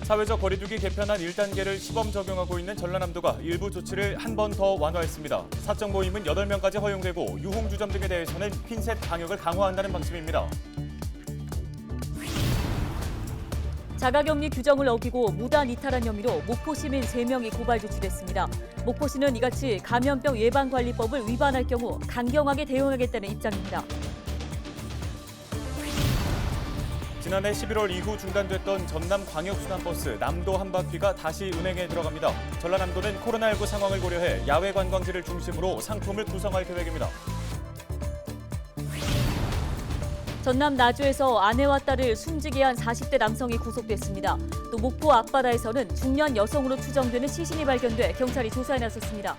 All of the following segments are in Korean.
사회적 거리두기 개편안 1단계를 시범 적용하고 있는 전라남도가 일부 조치를 한 번 더 완화했습니다. 사적 모임은 8명까지 허용되고 유흥주점 등에 대해서는 핀셋 방역을 강화한다는 방침입니다. 자가격리 규정을 어기고 무단 이탈한 혐의로 목포 시민 3명이 고발 조치됐습니다. 목포시는 이같이 감염병 예방관리법을 위반할 경우 강경하게 대응하겠다는 입장입니다. 지난해 11월 이후 중단됐던 전남 광역순환버스 남도 한 바퀴가 다시 운행에 들어갑니다. 전라남도는 코로나19 상황을 고려해 야외 관광지를 중심으로 상품을 구성할 계획입니다. 전남 나주에서 아내와 딸을 숨지게 한 40대 남성이 구속됐습니다. 또 목포 앞바다에서는 중년 여성으로 추정되는 시신이 발견돼 경찰이 조사에 나섰습니다.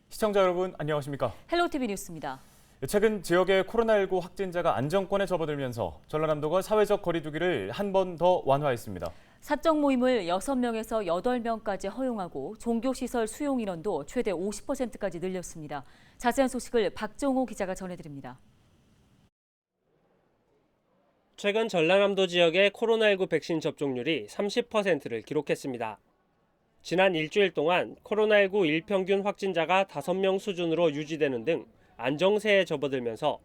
시청자 여러분 안녕하십니까? 헬로티비 뉴스입니다. 최근 지역의 코로나19 확진자가 안정권에 접어들면서 전라남도가 사회적 거리두기를 한 번 더 완화했습니다. 사적 모임을 6명에서 8명까지 허용하고 종교시설 수용 인원도 최대 50%까지 늘렸습니다. 자세한 소식을 박종호 기자가 전해드립니다. 최근 전라남도 지역의 코로나19 백신 접종률이 30%를 기록했습니다. 지난 일주일 동안 코로나19 일평균 확진자가 5명 수준으로 유지되는 등 안정세에 접어들면서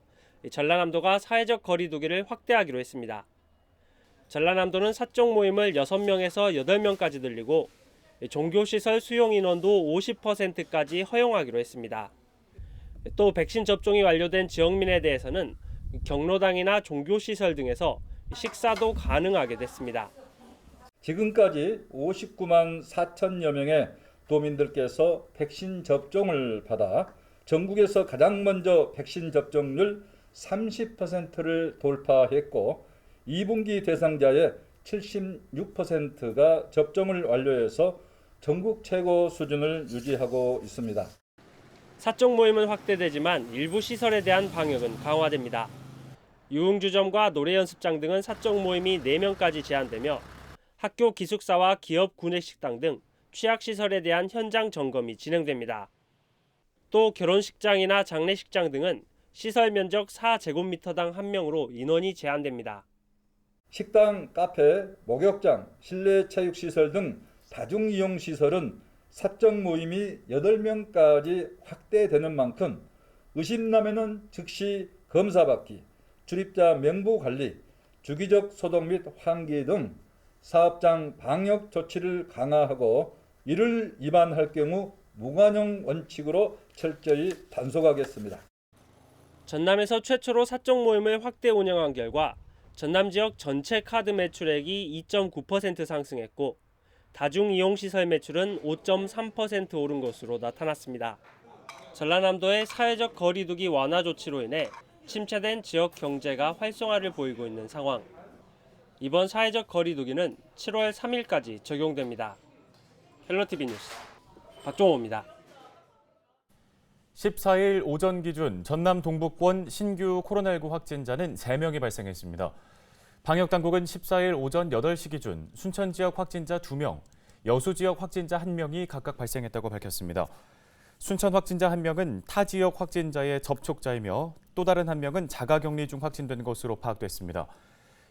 전라남도가 사회적 거리두기를 확대하기로 했습니다. 전라남도는 사적 모임을 6명에서 8명까지 늘리고 종교시설 수용 인원도 50%까지 허용하기로 했습니다. 또 백신 접종이 완료된 지역민에 대해서는 경로당이나 종교시설 등에서 식사도 가능하게 됐습니다. 지금까지 59만 4천여 명의 도민들께서 백신 접종을 받아 전국에서 가장 먼저 백신 접종률 30%를 돌파했고 2분기 대상자의 76%가 접종을 완료해서 전국 최고 수준을 유지하고 있습니다. 사적 모임은 확대되지만 일부 시설에 대한 방역은 강화됩니다. 유흥주점과 노래연습장 등은 사적 모임이 4명까지 제한되며 학교 기숙사와 기업 구내식당 등 취약시설에 대한 현장 점검이 진행됩니다. 또 결혼식장이나 장례식장 등은 시설 면적 4제곱미터당 1명으로 인원이 제한됩니다. 식당, 카페, 목욕장, 실내 체육시설 등 다중이용시설은 사적 모임이 8명까지 확대되는 만큼 의심나면은 즉시 검사받기, 출입자 명부 관리, 주기적 소독 및 환기 등 사업장 방역 조치를 강화하고 이를 위반할 경우 무관용 원칙으로 철저히 단속하겠습니다. 전남에서 최초로 사적 모임을 확대 운영한 결과 전남 지역 전체 카드 매출액이 2.9% 상승했고 다중이용시설 매출은 5.3% 오른 것으로 나타났습니다. 전라남도의 사회적 거리두기 완화 조치로 인해 침체된 지역 경제가 활성화를 보이고 있는 상황. 이번 사회적 거리두기는 7월 3일까지 적용됩니다. 헬로티비 뉴스 박종호입니다. 14일 오전 기준 전남 동북권 신규 코로나19 확진자는 3명이 발생했습니다. 방역당국은 14일 오전 8시 기준 순천 지역 확진자 2명, 여수 지역 확진자 1명이 각각 발생했다고 밝혔습니다. 순천 확진자 1명은 타 지역 확진자의 접촉자이며 또 다른 1명은 자가격리 중 확진된 것으로 파악됐습니다.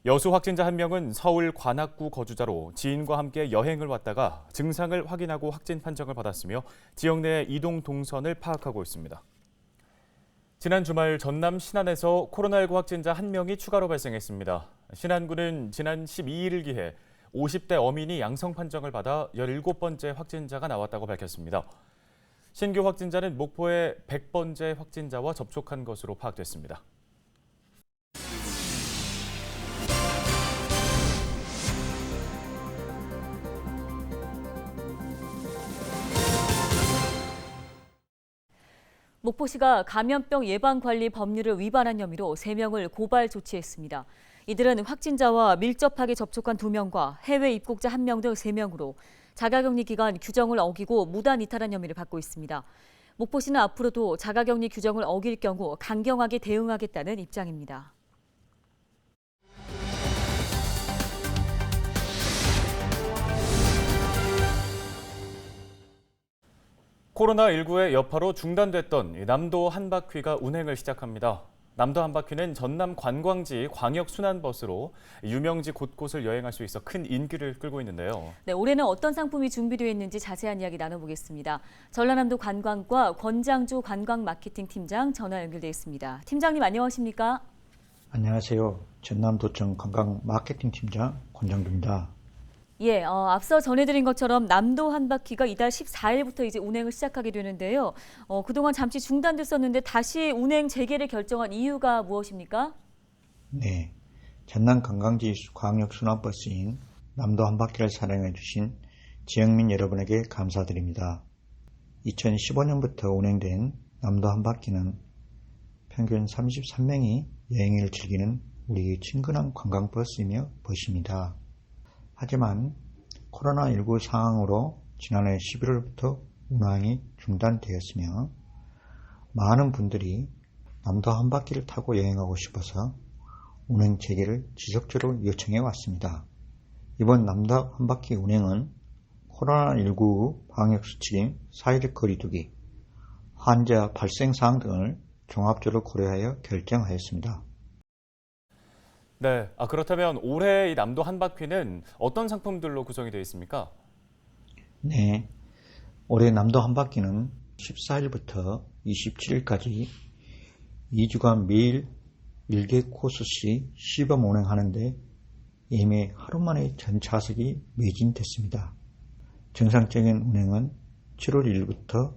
여수 확진자 1명은 서울 관악구 거주자로 지인과 함께 여행을 왔다가 증상을 확인하고 확진 판정을 받았으며 지역 내 이동 동선을 파악하고 있습니다. 지난 주말 전남 신안에서 코로나19 확진자 1명이 추가로 발생했습니다. 신안군은 지난 12일을 기해 50대 어민이 양성 판정을 받아 17번째 확진자가 나왔다고 밝혔습니다. 신규 확진자는 목포의 100번째 확진자와 접촉한 것으로 파악됐습니다. 목포시가 감염병 예방관리 법률을 위반한 혐의로 3명을 고발 조치했습니다. 이들은 확진자와 밀접하게 접촉한 2명과 해외 입국자 1명 등 3명으로 자가격리 기간 규정을 어기고 무단 이탈한 혐의를 받고 있습니다. 목포시는 앞으로도 자가격리 규정을 어길 경우 강경하게 대응하겠다는 입장입니다. 코로나19의 여파로 중단됐던 남도 한바퀴가 운행을 시작합니다. 남도 한바퀴는 전남 관광지 광역순환버스로 유명지 곳곳을 여행할 수 있어 큰 인기를 끌고 있는데요. 네, 올해는 어떤 상품이 준비되어 있는지 자세한 이야기 나눠보겠습니다. 전라남도 관광과 권장주 관광마케팅 팀장 전화 연결돼 있습니다. 팀장님 안녕하십니까? 안녕하세요. 전남도청 관광마케팅 팀장 권장주입니다. 예, 앞서 전해드린 것처럼 남도 한바퀴가 이달 14일부터 이제 운행을 시작하게 되는데요. 그동안 잠시 중단됐었는데 다시 운행 재개를 결정한 이유가 무엇입니까? 네, 전남 관광지 광역순환버스인 남도 한바퀴를 사랑해 주신 지역민 여러분에게 감사드립니다. 2015년부터 운행된 남도 한바퀴는 평균 33명이 여행을 즐기는 우리 친근한 관광버스이며 버스입니다. 하지만 코로나19 상황으로 지난해 11월부터 운항이 중단되었으며 많은 분들이 남도 한바퀴를 타고 여행하고 싶어서 운행 재개를 지속적으로 요청해 왔습니다. 이번 남도 한바퀴 운행은 코로나19 방역수칙인 사회적 거리두기, 환자 발생 사항 등을 종합적으로 고려하여 결정하였습니다. 네, 그렇다면 올해 이 남도 한바퀴는 어떤 상품들로 구성이 되어 있습니까? 네, 올해 남도 한바퀴는 14일부터 27일까지 2주간 매일 1개 코스씩 시범 운행하는데 예매 하루 만에 전 좌석이 매진됐습니다. 정상적인 운행은 7월 1일부터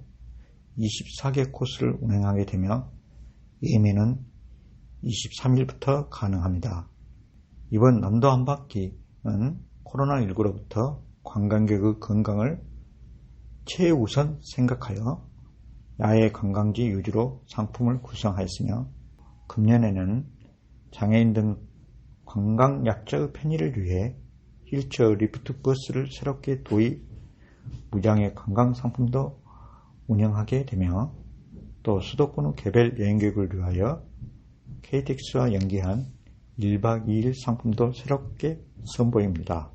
24개 코스를 운행하게 되며 예매는 23일부터 가능합니다. 이번 남도 한바퀴는 코로나19로부터 관광객의 건강을 최우선 생각하여 야외 관광지 위주로 상품을 구성하였으며 금년에는 장애인 등 관광 약자의 편의를 위해 휠체어 리프트 버스를 새롭게 도입, 무장애 관광 상품도 운영하게 되며 또 수도권 개별 여행객을 위하여 KTX와 연계한 1박 2일 상품도 새롭게 선보입니다.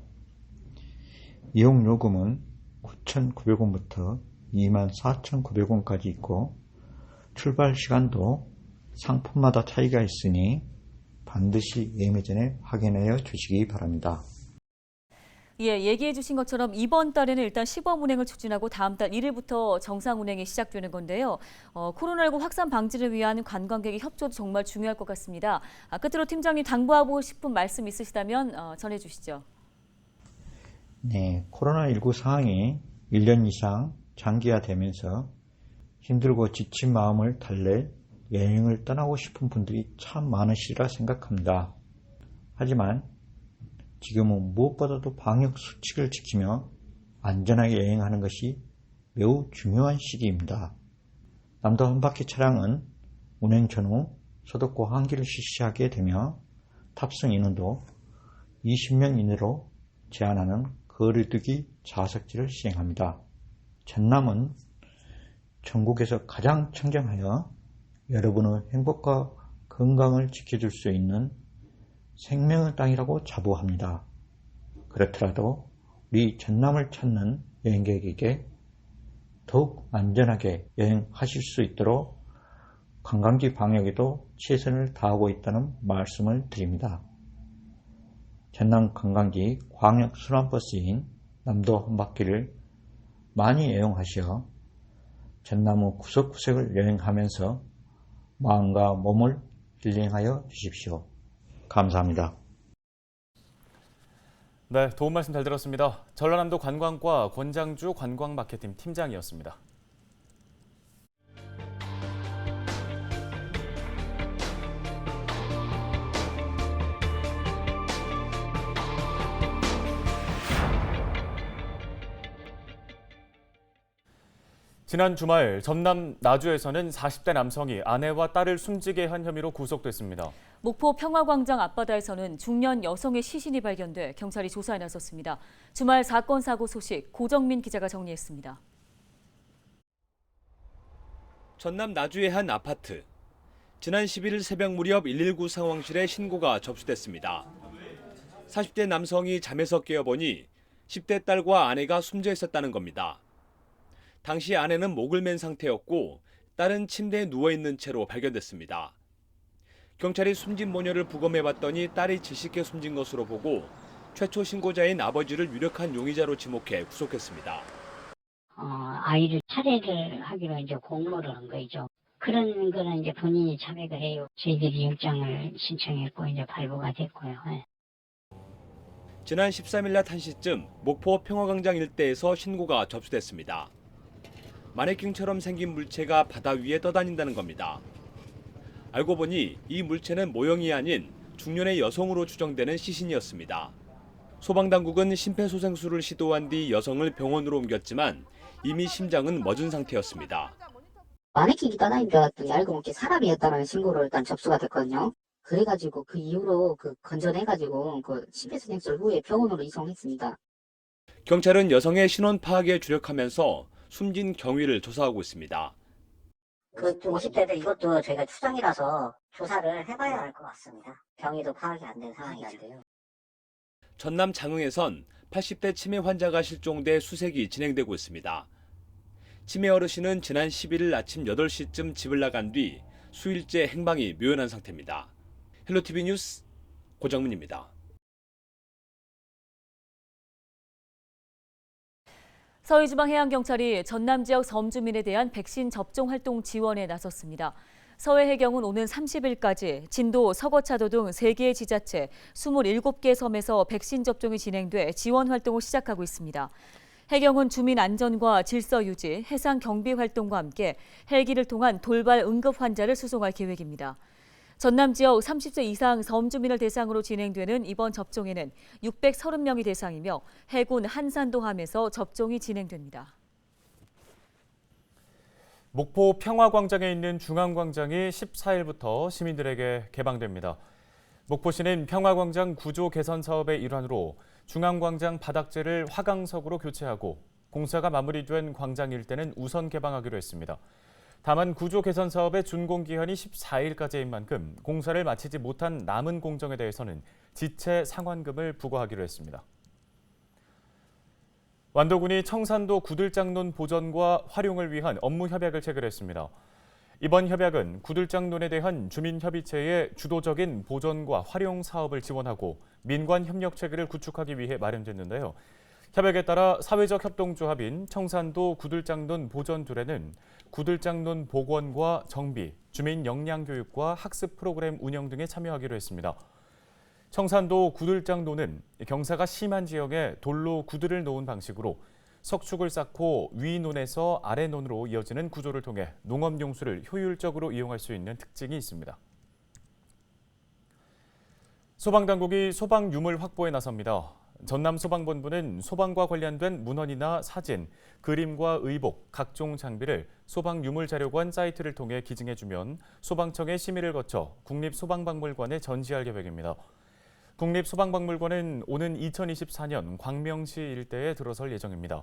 이용 요금은 9,900원부터 24,900원까지 있고 출발 시간도 상품마다 차이가 있으니 반드시 예매 전에 확인하여 주시기 바랍니다. 예, 얘기해 주신 것처럼 이번 달에는 일단 시범 운행을 추진하고 다음 달 1일부터 정상 운행이 시작되는 건데요. 코로나19 확산 방지를 위한 관광객의 협조도 정말 중요할 것 같습니다. 끝으로 팀장님 당부하고 싶은 말씀 있으시다면 전해 주시죠. 네, 코로나19 상황이 1년 이상 장기화되면서 힘들고 지친 마음을 달래 여행을 떠나고 싶은 분들이 참 많으시리라 생각합니다. 하지만 지금은 무엇보다도 방역 수칙을 지키며 안전하게 여행하는 것이 매우 중요한 시기입니다. 남도 한바퀴 차량은 운행 전후 소독과 환기를 실시하게 되며 탑승 인원도 20명 이내로 제한하는 거리두기 좌석제를 시행합니다. 전남은 전국에서 가장 청정하여 여러분의 행복과 건강을 지켜줄 수 있는 생명의 땅이라고 자부합니다. 그렇더라도 우리 전남을 찾는 여행객에게 더욱 안전하게 여행하실 수 있도록 관광지 방역에도 최선을 다하고 있다는 말씀을 드립니다. 전남 관광지 광역순환버스인 남도 한바퀴를 많이 이용하시어 전남의 구석구석을 여행하면서 마음과 몸을 힐링하여 주십시오. 감사합니다. 네, 도움 말씀 잘 들었습니다. 전라남도 관광과 권장주 관광마케팅 팀장이었습니다. 지난 주말 전남 나주에서는 40대 남성이 아내와 딸을 숨지게 한 혐의로 구속됐습니다. 목포 평화광장 앞바다에서는 중년 여성의 시신이 발견돼 경찰이 조사에 나섰습니다. 주말 사건 사고 소식 고정민 기자가 정리했습니다. 전남 나주의 한 아파트. 지난 11일 새벽 무렵 119 상황실에 신고가 접수됐습니다. 40대 남성이 잠에서 깨어보니 10대 딸과 아내가 숨져 있었다는 겁니다. 당시 아내는 목을 맨 상태였고 딸은 침대에 누워있는 채로 발견됐습니다. 경찰이 숨진 모녀를 부검해봤더니 딸이 질식해 숨진 것으로 보고 최초 신고자인 아버지를 유력한 용의자로 지목해 구속했습니다. 아이를 차례를 하기로 이제 공모를 한 거죠. 그런 거는 이제 본인이 참여를 해요. 저희들이 영장을 신청했고 이제 발부가 됐고요. 네. 지난 13일 낮 1시쯤 목포 평화광장 일대에서 신고가 접수됐습니다. 마네킹처럼 생긴 물체가 바다 위에 떠다닌다는 겁니다. 알고 보니 이 물체는 모형이 아닌 중년의 여성으로 추정되는 시신이었습니다. 소방당국은 심폐소생술을 시도한 뒤 여성을 병원으로 옮겼지만 이미 심장은 멎은 상태였습니다. 마네킹이 떠다니는 줄 알았더니 알고 보니 사람이었다는 신고로 일단 접수가 됐거든요. 그래가지고 그 이후로 건져내가지고 심폐소생술 후에 병원으로 이송했습니다. 경찰은 여성의 신원 파악에 주력하면서 숨진 경위를 조사하고 있습니다. 그 50대들 이것도 저희가 추정이라서 조사를 해봐야 할 것 같습니다. 병의도 파악이 안 된 상황이죠. 전남 장흥에선 80대 치매 환자가 실종돼 수색이 진행되고 있습니다. 치매 어르신은 지난 11일 아침 8시쯤 집을 나간 뒤 수일째 행방이 묘연한 상태입니다. 헬로티비 뉴스 고정문입니다. 서해지방해양경찰이 전남 지역 섬주민에 대한 백신 접종 활동 지원에 나섰습니다. 서해해경은 오는 30일까지 진도, 서거차도 등 3개의 지자체 27개 섬에서 백신 접종이 진행돼 지원 활동을 시작하고 있습니다. 해경은 주민 안전과 질서 유지, 해상 경비 활동과 함께 헬기를 통한 돌발 응급 환자를 수송할 계획입니다. 전남 지역 30세 이상 섬주민을 대상으로 진행되는 이번 접종에는 630명이 대상이며 해군 한산도함에서 접종이 진행됩니다. 목포 평화광장에 있는 중앙광장이 14일부터 시민들에게 개방됩니다. 목포시는 평화광장 구조 개선 사업의 일환으로 중앙광장 바닥재를 화강석으로 교체하고 공사가 마무리된 광장 일대는 우선 개방하기로 했습니다. 다만 구조 개선 사업의 준공기한이 14일까지인 만큼 공사를 마치지 못한 남은 공정에 대해서는 지체 상환금을 부과하기로 했습니다. 완도군이 청산도 구들장논 보전과 활용을 위한 업무 협약을 체결했습니다. 이번 협약은 구들장논에 대한 주민협의체의 주도적인 보전과 활용 사업을 지원하고 민관 협력 체계를 구축하기 위해 마련됐는데요. 협약에 따라 사회적 협동조합인 청산도 구들장논 보전둘에는 구들장논 복원과 정비, 주민 역량 교육과 학습 프로그램 운영 등에 참여하기로 했습니다. 청산도 구들장논은 경사가 심한 지역에 돌로 구들을 놓은 방식으로 석축을 쌓고 위 논에서 아래 논으로 이어지는 구조를 통해 농업용수를 효율적으로 이용할 수 있는 특징이 있습니다. 소방당국이 소방 유물 확보에 나섭니다. 전남소방본부는 소방과 관련된 문헌이나 사진, 그림과 의복, 각종 장비를 소방유물자료관 사이트를 통해 기증해주면 소방청의 심의를 거쳐 국립소방박물관에 전시할 계획입니다. 국립소방박물관은 오는 2024년 광명시 일대에 들어설 예정입니다.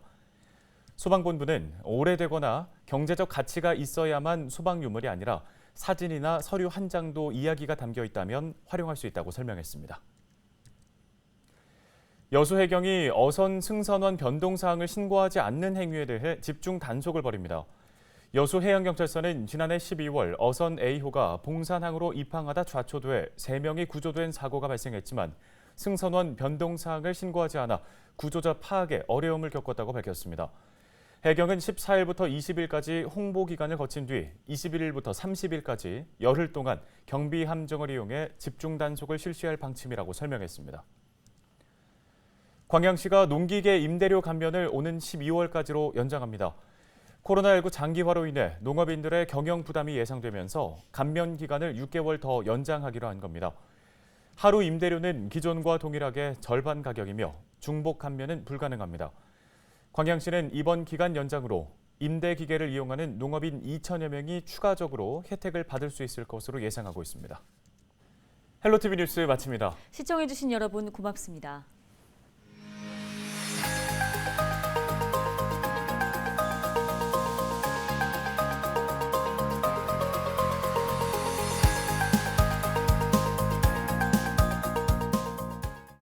소방본부는 오래되거나 경제적 가치가 있어야만 소방유물이 아니라 사진이나 서류 한 장도 이야기가 담겨 있다면 활용할 수 있다고 설명했습니다. 여수해경이 어선 승선원 변동사항을 신고하지 않는 행위에 대해 집중 단속을 벌입니다. 여수해양경찰서는 지난해 12월 어선 A호가 봉산항으로 입항하다 좌초돼 3명이 구조된 사고가 발생했지만 승선원 변동사항을 신고하지 않아 구조자 파악에 어려움을 겪었다고 밝혔습니다. 해경은 14일부터 20일까지 홍보 기간을 거친 뒤 21일부터 30일까지 열흘 동안 경비 함정을 이용해 집중 단속을 실시할 방침이라고 설명했습니다. 광양시가 농기계 임대료 감면을 오는 12월까지로 연장합니다. 코로나19 장기화로 인해 농업인들의 경영 부담이 예상되면서 감면 기간을 6개월 더 연장하기로 한 겁니다. 하루 임대료는 기존과 동일하게 절반 가격이며 중복 감면은 불가능합니다. 광양시는 이번 기간 연장으로 임대 기계를 이용하는 농업인 2천여 명이 추가적으로 혜택을 받을 수 있을 것으로 예상하고 있습니다. 헬로티비 뉴스 마칩니다. 시청해주신 여러분 고맙습니다.